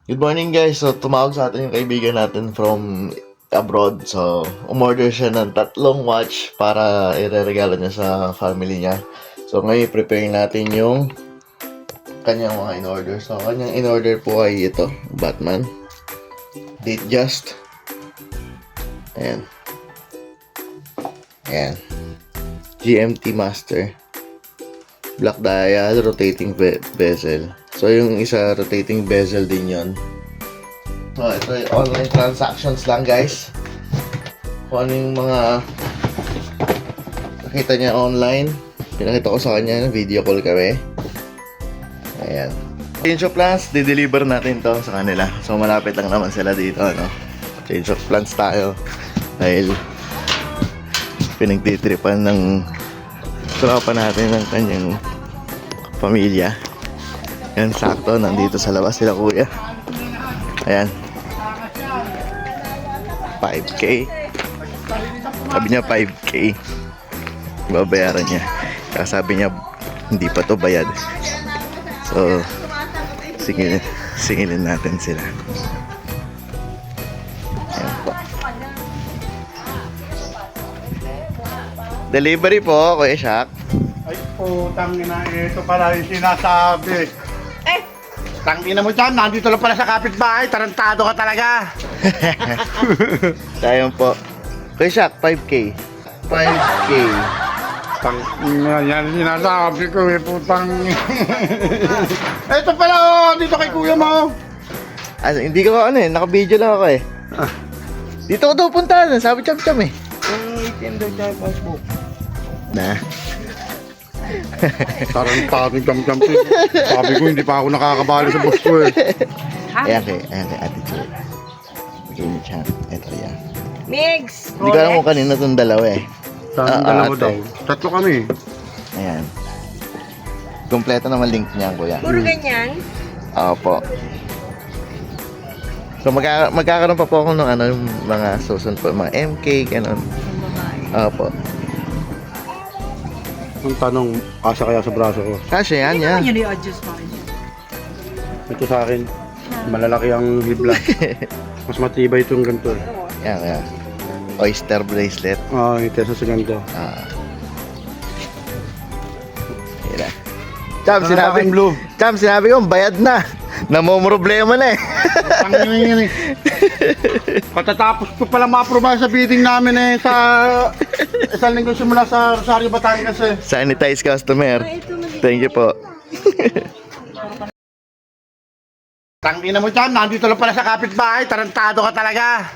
Good morning guys. So tumawag sa atin yung kaibigan natin from abroad. So umorder siya ng 3 watch para ireregalo niya sa family niya. So ngayon prepare natin yung kanyang mga in-order. So kanyang in-order po ay ito, Batman, Datejust. Ayan. Ayan. GMT Master, Black Dial, rotating bezel. So yung isa rotating bezel din yon. So ito yung online transactions lang guys. Kung ano yung mga nakita niya online, pinakita ko sa kanya, video call kami. Ayan. Change of plans, di-deliver natin to sa kanila. So malapit lang naman sila dito, no? Change of plans tayo. Dahil pinagtitripan ng tropa natin ng kanyang pamilya. Yan, sakto, nandito sa labas sila kuya. Ayan, 5K. Sabi niya 5K babayaran niya. Kaya sabi niya hindi pa to bayad. So singilin natin sila. Ayan po. Delivery po, Kuya Shaq. Ay po, tangina, ito pala yung sinasabi. Tangina mo dyan, nandito lang pala sa kapitbahay, tarantado ka talaga. Tayo po. Kuya Shaq, 5K. 5K. Tangina, yan sinasabi ko, putang. Ito pala, oh, dito kay kuya mo. Hindi ko ano eh, naka-video lang ako eh. Dito ko daw puntahan, sabi cham-cham eh. Na. Tarantado jam-jam. Sabi ko, hindi pa ako nakakabali sa boss ko eh. Ayan kay attitude. Kay ni Chan. Ito yan. Mix! Hindi ko alam kung kanina itong dalawa eh. Saan dalawa ate. daw? Tatlo kami. Ayan. Kompleto naman link niya kuya. Puro ganyan? Opo. So magkakaroon pa po ako ng ano, yung mga susunod po, mga MK, ganun. Opo. Ang tanong, asa kaya sa braso ko? Kasi yan, yan. Yun yung adjust pa rin. Ito sa akin, malalaki ang hibla. Mas matibay itong ganito eh. Yan, yan. Oyster bracelet. Ito sa ganito. Yan na. Cham, sinabi ko, bayad na. Namomroblema na eh. Tangina yun eh. Katatapos ko pala ma-approve sa bidding namin eh sa isang linggo simula sa Rosario, Batangas eh. Sanitize customer. Thank you po. Tangina mo dyan, nandito lang pala sa kapitbahay, tarantado ka talaga.